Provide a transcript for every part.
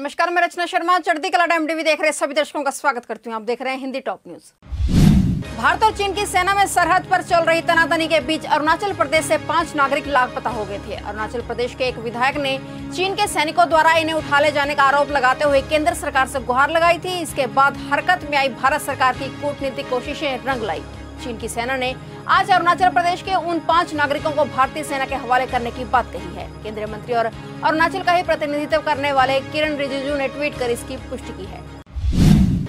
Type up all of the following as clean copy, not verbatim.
नमस्कार, मैं रचना शर्मा। चढ़ती कला टाइम टीवी देख रहे सभी दर्शकों का स्वागत करती हूं। आप देख रहे हैं हिंदी टॉप न्यूज। भारत और चीन की सेना में सरहद पर चल रही तनातनी के बीच अरुणाचल प्रदेश से 5 नागरिक लापता हो गए थे। अरुणाचल प्रदेश के एक विधायक ने चीन के सैनिकों द्वारा इन्हें उठा ले जाने का आरोप लगाते हुए केंद्र सरकार से गुहार लगाई थी। इसके बाद हरकत में आई भारत सरकार की कूटनीतिक कोशिशें रंग लाई। चीन की सेना ने आज अरुणाचल प्रदेश के उन 5 नागरिकों को भारतीय सेना के हवाले करने की बात कही है। केंद्रीय मंत्री और अरुणाचल का ही प्रतिनिधित्व करने वाले किरण रिजिजू ने ट्वीट कर इसकी पुष्टि की है।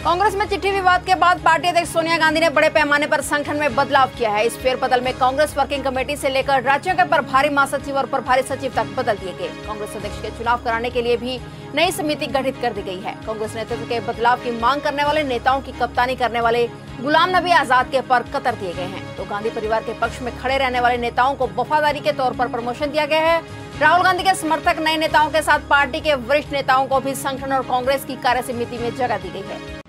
कांग्रेस में चिट्ठी विवाद के बाद पार्टी अध्यक्ष सोनिया गांधी ने बड़े पैमाने पर संगठन में बदलाव किया है। इस फेरबदल में कांग्रेस वर्किंग कमेटी से लेकर राज्यों के प्रभारी महासचिव और प्रभारी सचिव तक बदल दिए गए। कांग्रेस अध्यक्ष के चुनाव कराने के लिए भी नई समिति गठित कर दी गई है। कांग्रेस नेतृत्व के बदलाव की मांग करने वाले नेताओं की कप्तानी करने वाले गुलाम नबी आजाद के पर कतर दिए गए हैं, तो गांधी परिवार के पक्ष में खड़े रहने वाले नेताओं को वफादारी के तौर पर प्रमोशन दिया गया है। राहुल गांधी के समर्थक नए नेताओं के साथ पार्टी के वरिष्ठ नेताओं को भी संगठन और कांग्रेस की कार्य समिति में जगह दी गई है।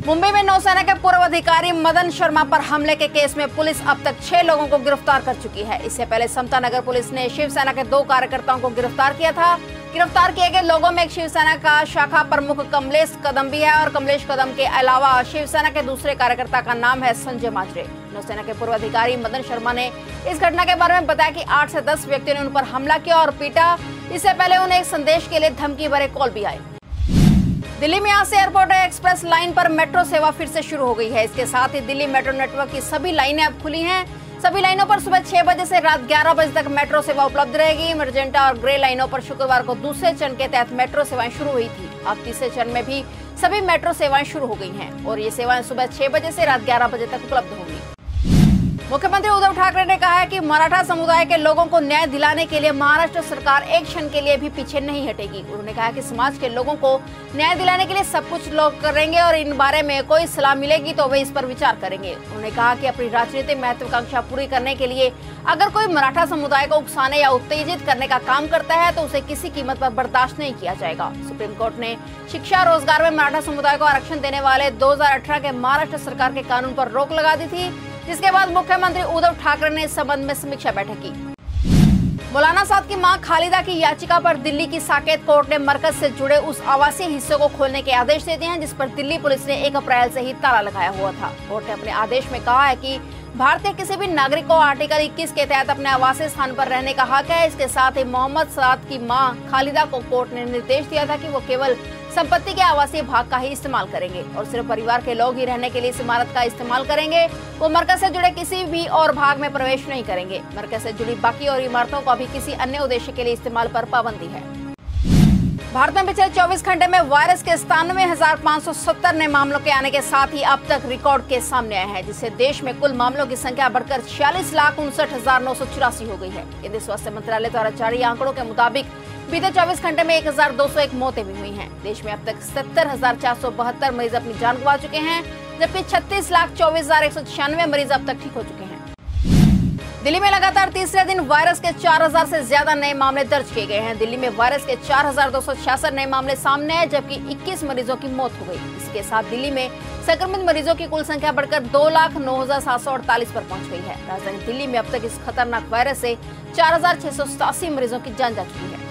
मुंबई में नौसेना के पूर्व अधिकारी मदन शर्मा पर हमले के केस में पुलिस अब तक 6 लोगों को गिरफ्तार कर चुकी है। इससे पहले समता नगर पुलिस ने शिवसेना के 2 कार्यकर्ताओं को गिरफ्तार किया था। गिरफ्तार किए गए लोगों में एक शिवसेना का शाखा प्रमुख कमलेश कदम भी है और कमलेश कदम के अलावा शिवसेना के दूसरे कार्यकर्ता का नाम है संजय माजरे। नौसेना के पूर्व अधिकारी मदन शर्मा ने इस घटना के बारे में बताया कि 8 से 10 व्यक्तियों ने उन पर हमला किया और पीटा। इससे पहले उन्हें एक संदेश के लिए धमकी भरे कॉल भी आए। दिल्ली में आज से एयरपोर्ट एक्सप्रेस लाइन पर मेट्रो सेवा फिर से शुरू हो गई है। इसके साथ ही दिल्ली मेट्रो नेटवर्क की सभी लाइनें अब खुली हैं। सभी लाइनों पर सुबह 6 बजे से रात 11 बजे तक मेट्रो सेवा उपलब्ध रहेगी। मजेंटा और ग्रे लाइनों पर शुक्रवार को दूसरे चरण के तहत मेट्रो सेवाएं शुरू हुई थी। अब तीसरे चरण में भी सभी मेट्रो सेवाएं शुरू हो गई हैं और ये सेवाएं सुबह 6 बजे से रात 11 बजे तक उपलब्ध होंगी। मुख्यमंत्री उद्धव ठाकरे ने कहा है कि मराठा समुदाय के लोगों को न्याय दिलाने के लिए महाराष्ट्र सरकार एक क्षण के लिए भी पीछे नहीं हटेगी। उन्होंने कहा कि समाज के लोगों को न्याय दिलाने के लिए सब कुछ लोग करेंगे और इन बारे में कोई सलाह मिलेगी तो वे इस पर विचार करेंगे। उन्होंने कहा कि अपनी राजनीतिक महत्वाकांक्षा पूरी करने के लिए अगर कोई मराठा समुदाय को उकसाने या उत्तेजित करने का काम करता है तो उसे किसी कीमत पर बर्दाश्त नहीं किया जाएगा। सुप्रीम कोर्ट ने शिक्षा रोजगार में मराठा समुदाय को आरक्षण देने वाले 2018 के महाराष्ट्र सरकार के कानून पर रोक लगा दी थी, जिसके बाद मुख्यमंत्री उद्धव ठाकरे ने इस संबंध में समीक्षा बैठक की। मौलाना साहब की मां खालिदा की याचिका पर दिल्ली की साकेत कोर्ट ने मरकज से जुड़े उस आवासीय हिस्से को खोलने के आदेश दे दिए हैं जिस पर दिल्ली पुलिस ने 1 अप्रैल से ही ताला लगाया हुआ था। कोर्ट ने अपने आदेश में कहा है कि भारतीय किसी भी नागरिक को आर्टिकल 21 के तहत अपने आवासीय स्थान पर रहने का हक है। इसके साथ ही मोहम्मद साद की मां खालिदा को कोर्ट ने निर्देश दिया था कि वो केवल संपत्ति के आवासीय भाग का ही इस्तेमाल करेंगे और सिर्फ परिवार के लोग ही रहने के लिए इस इमारत का इस्तेमाल करेंगे। वो मरकज से जुड़े किसी भी और भाग में प्रवेश नहीं करेंगे। मरकज से जुड़ी बाकी और इमारतों को अभी किसी अन्य उद्देश्य के लिए इस्तेमाल पर पाबंदी है। भारत में पिछले 24 घंटे में वायरस के 97,570 नए मामलों के आने के साथ ही अब तक रिकॉर्ड केस सामने आए हैं, जिससे देश में कुल मामलों की संख्या बढ़कर 46,59,984 हो गई है। केंद्रीय स्वास्थ्य मंत्रालय द्वारा जारी आंकड़ों के मुताबिक बीते 24 घंटे में 1,201 मौतें भी हुई हैं। देश में अब तक 70,472 मरीज अपनी जान गंवा चुके हैं, जबकि 36,24,196 मरीज अब तक ठीक हो चुके हैं। दिल्ली में लगातार तीसरे दिन वायरस के 4,000 से ज्यादा नए मामले दर्ज किए गए हैं। दिल्ली में वायरस के 4,266 नए मामले सामने आए, जबकि 21 मरीजों की मौत हो गई। इसके साथ दिल्ली में संक्रमित मरीजों की कुल संख्या बढ़कर 2,09,748 पर पहुंच गई है। राजधानी दिल्ली में अब तक इस खतरनाक वायरस से 4,687 मरीजों की जान जा चुकी है।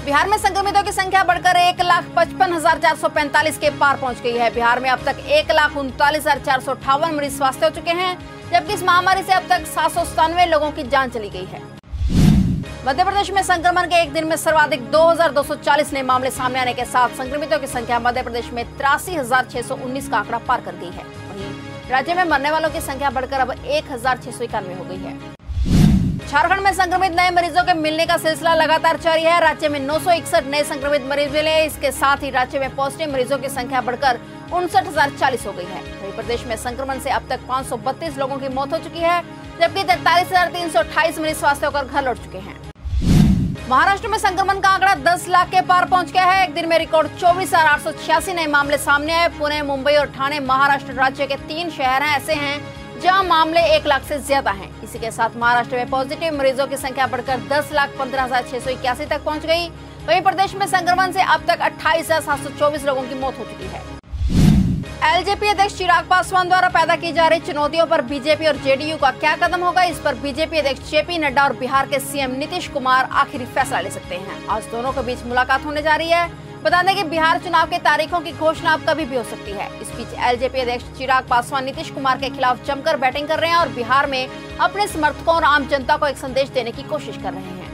बिहार में संक्रमितों की संख्या बढ़कर 1,55,445 के पार पहुंच गई है। बिहार में अब तक 1,39,458 मरीज स्वस्थ हो चुके हैं, जबकि इस महामारी से अब तक 797 लोगों की जान चली गई है। मध्य प्रदेश में संक्रमण के एक दिन में सर्वाधिक 2,240 नए मामले सामने आने के साथ संक्रमितों की संख्या मध्य प्रदेश में 83,619 का आंकड़ा पार कर गई है। वहीं राज्य में मरने वालों की संख्या बढ़कर अब 1,691 हो गई है। झारखंड में संक्रमित नए मरीजों के मिलने का सिलसिला लगातार जारी है। राज्य में 961 नए संक्रमित मरीज मिले। इसके साथ ही राज्य में पॉजिटिव मरीजों की संख्या बढ़कर 59,040 हो गई है। वहीं प्रदेश में संक्रमण से अब तक 532 लोगों की मौत हो चुकी है, जबकि 43,328 मरीज स्वस्थ होकर घर लौट चुके हैं। महाराष्ट्र में संक्रमण का आंकड़ा 10 लाख के पार पहुंच गया है। एक दिन में रिकॉर्ड 24,886 नए मामले सामने आए। पुणे, मुंबई और ठाणे महाराष्ट्र राज्य के 3 शहर ऐसे हैं जहां मामले 1 लाख से ज्यादा हैं। इसी के साथ महाराष्ट्र में पॉजिटिव मरीजों की संख्या बढ़कर 10,15,681 तक पहुंच गई। वहीं प्रदेश में संक्रमण से अब तक 28,724 लोगों की मौत हो चुकी है। एलजेपी अध्यक्ष चिराग पासवान द्वारा पैदा की जा रही चुनौतियों पर बीजेपी और जेडीयू का क्या कदम होगा, इस पर बीजेपी अध्यक्ष जेपी नड्डा और बिहार के सीएम नीतीश कुमार आखिरी फैसला ले सकते हैं। आज दोनों के बीच मुलाकात होने जा रही है। बता दें कि बिहार चुनाव के तारीखों की घोषणा अब कभी भी हो सकती है। इस बीच एलजेपी अध्यक्ष चिराग पासवान नीतीश कुमार के खिलाफ जमकर बैटिंग कर रहे हैं और बिहार में अपने समर्थकों और आम जनता को एक संदेश देने की कोशिश कर रहे हैं।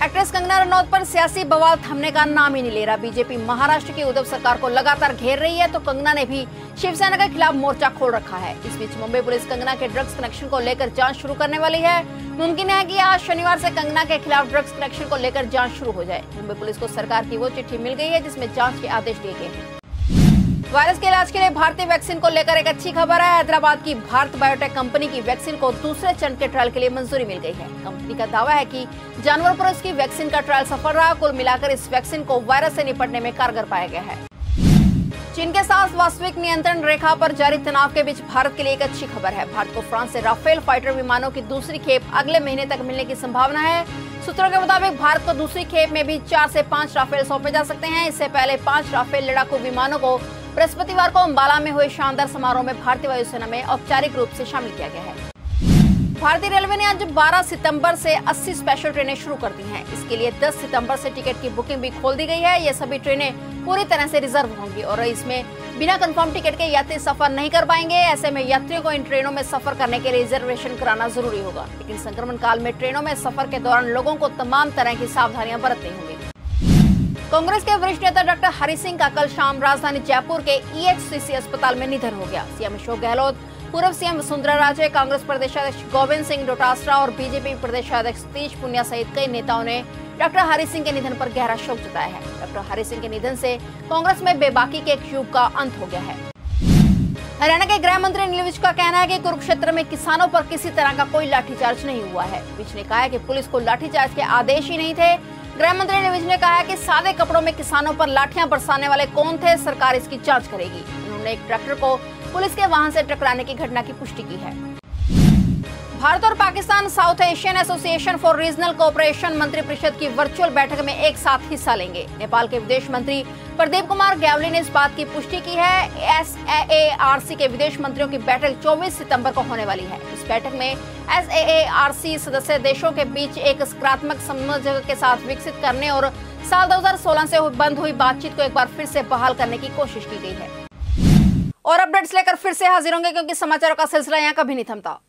एक्ट्रेस कंगना रनौत पर सियासी बवाल थमने का नाम ही नहीं ले रहा। बीजेपी महाराष्ट्र की उद्धव सरकार को लगातार घेर रही है तो कंगना ने भी शिवसेना के खिलाफ मोर्चा खोल रखा है। इस बीच मुंबई पुलिस कंगना के ड्रग्स कनेक्शन को लेकर जांच शुरू करने वाली है। मुमकिन है कि आज शनिवार से कंगना के खिलाफ ड्रग्स कनेक्शन को लेकर जांच शुरू हो जाए। मुंबई पुलिस को सरकार की वो चिट्ठी मिल गई है जिसमें जांच के आदेश दिए गए हैं। वायरस के इलाज के लिए भारतीय वैक्सीन को लेकर एक अच्छी खबर है। हैदराबाद की भारत बायोटेक कंपनी की वैक्सीन को दूसरे चरण के ट्रायल के लिए मंजूरी मिल गई है। कंपनी का दावा है कि जानवरों पर इसकी वैक्सीन का ट्रायल सफल रहा। कुल मिलाकर इस वैक्सीन को वायरस से निपटने में कारगर पाया गया है। चीन के साथ वास्तविक नियंत्रण रेखा पर जारी तनाव के बीच भारत के लिए एक अच्छी खबर है। भारत को फ्रांस से राफेल फाइटर विमानों की दूसरी खेप अगले महीने तक मिलने की संभावना है। सूत्रों के मुताबिक भारत को दूसरी खेप में भी 4 से 5 राफेल सौंपे जा सकते हैं। इससे पहले 5 राफेल लड़ाकू विमानों को बृहस्पतिवार को अंबाला में हुए शानदार समारोह में भारतीय वायुसेना में औपचारिक रूप से शामिल किया गया है। भारतीय रेलवे ने आज 12 सितंबर से 80 स्पेशल ट्रेनें शुरू कर दी हैं। इसके लिए 10 सितंबर से टिकट की बुकिंग भी खोल दी गई है। ये सभी ट्रेनें पूरी तरह से रिजर्व होंगी और इसमें बिना कंफर्म टिकट के यात्री सफर नहीं कर पाएंगे। ऐसे में यात्रियों को इन ट्रेनों में सफर करने के लिए रिजर्वेशन कराना जरूरी होगा। लेकिन संक्रमण काल में ट्रेनों में सफर के दौरान लोगों को तमाम तरह की सावधानियां बरतनी होंगी। कांग्रेस के वरिष्ठ नेता डॉक्टर हरि सिंह का कल शाम राजधानी जयपुर के ईएचसीसी अस्पताल में निधन हो गया। सीएम अशोक गहलोत, पूर्व सीएम वसुंधरा राजे, कांग्रेस प्रदेशाध्यक्ष गोविंद सिंह डोटासरा और बीजेपी प्रदेशाध्यक्ष सतीश पुनिया सहित कई नेताओं ने डॉक्टर हरि सिंह के निधन पर गहरा शोक जताया है। डॉक्टर हरि सिंह के निधन से कांग्रेस में बेबाकी के एक युग का अंत हो गया है। हरियाणा के गृह मंत्री अनिल विज का कहना है कि कुरुक्षेत्र में किसानों पर किसी तरह का कोई लाठीचार्ज नहीं हुआ है। विज ने कहा है कि पुलिस को लाठीचार्ज के आदेश ही नहीं थे। गृह मंत्री अनिल विज ने कहा है कि सादे कपड़ों में किसानों पर लाठियां बरसाने वाले कौन थे, सरकार इसकी जांच करेगी। उन्होंने एक ट्रैक्टर को पुलिस के वाहन से टकराने की घटना की पुष्टि की है। भारत और Pakistan south Asian association for regional cooperation मंत्रिपरिषद की वर्चुअल बैठक में एक साथ हिस्सा लेंगे। नेपाल के विदेश मंत्री प्रदीप कुमार ग्यावली ने इस बात की पुष्टि की है। SAARC के विदेश मंत्रियों की बैठक 24 सितंबर को होने वाली है। इस बैठक में SAARC सदस्य देशों के बीच एक सकारात्मक समन्वय के साथ विकसित करने और साल 2016 से बंद हुई बातचीत को एक बार फिर से बहाल करने की कोशिश की गई है। और अपडेट्स लेकर फिर से हाजिर होंगे क्योंकि समाचारों का सिलसिला यहाँ कभी नहीं थमता।